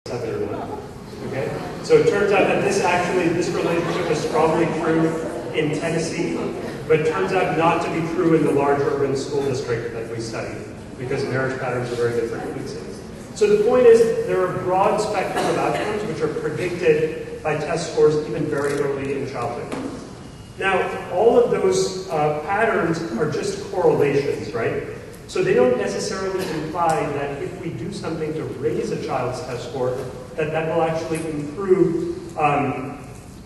7 or not. Okay? So it turns out that this relationship is strongly true in Tennessee, but it turns out not to be true in the large urban school district that we study, because marriage patterns are very different in these things. So the point is, there are a broad spectrum of outcomes which are predicted by test scores even very early in childhood. Now, all of those patterns are just correlations, right? So they don't necessarily imply that if we do something to raise a child's test score, that will actually improve,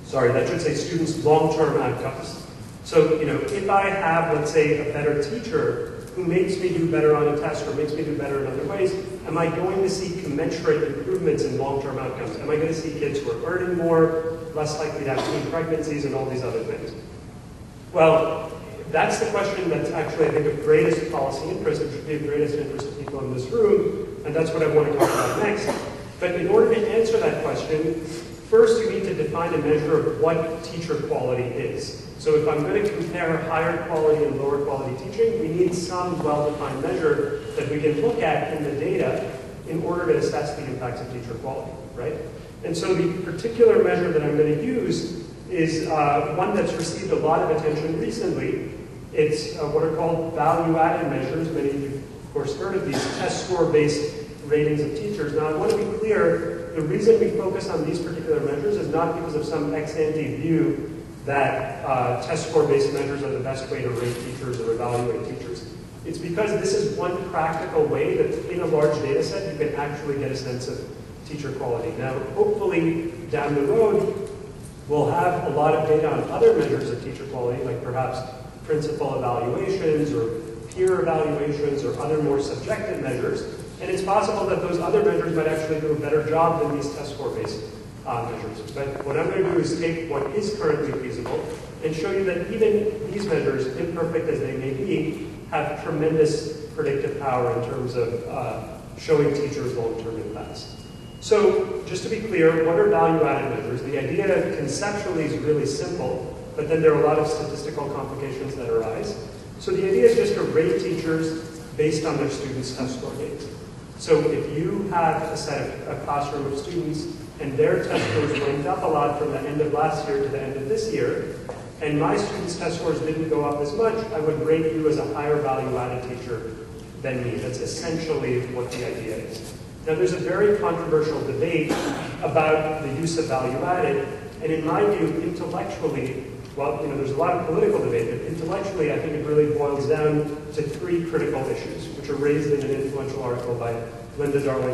students' long-term outcomes. So, if I have, let's say, a better teacher who makes me do better on a test or makes me do better in other ways, am I going to see commensurate improvements in long-term outcomes? Am I going to see kids who are learning more, less likely to have teen pregnancies, and all these other things? Well, that's the question that's actually, I think, of greatest policy interest, which should be of greatest interest to people in this room, and that's what I want to talk about next. But in order to answer that question, first you need to define a measure of what teacher quality is. So if I'm going to compare higher quality and lower quality teaching, we need some well-defined measure that we can look at in the data in order to assess the impacts of teacher quality, right? And so the particular measure that I'm going to use is one that's received a lot of attention recently. It's what are called value-added measures. Many of you, of course, heard of these test score-based ratings of teachers. Now, I want to be clear, the reason we focus on these particular measures is not because of some ex-ante view that test score-based measures are the best way to rate teachers or evaluate teachers. It's because this is one practical way that in a large data set you can actually get a sense of teacher quality. Now, hopefully, down the road, we'll have a lot of data on other measures of teacher quality, like perhaps principal evaluations or peer evaluations or other more subjective measures. And it's possible that those other measures might actually do a better job than these test score-based measures. But what I'm going to do is take what is currently feasible and show you that even these measures, imperfect as they may be, have tremendous predictive power in terms of showing teachers long-term impacts. So just to be clear, what are value-added measures? The idea conceptually is really simple, but then there are a lot of statistical complications that arise. So the idea is just to rate teachers based on their students' test score gains. So if you have a classroom of students and their test scores went up a lot from the end of last year to the end of this year, and my students' test scores didn't go up as much, I would rate you as a higher value-added teacher than me. That's essentially what the idea is. Now, there's a very controversial debate about the use of value-added, and in my view, intellectually, well, there's a lot of political debate, but intellectually, I think it really boils down to 3 critical issues, which are raised in an influential article by Linda Darling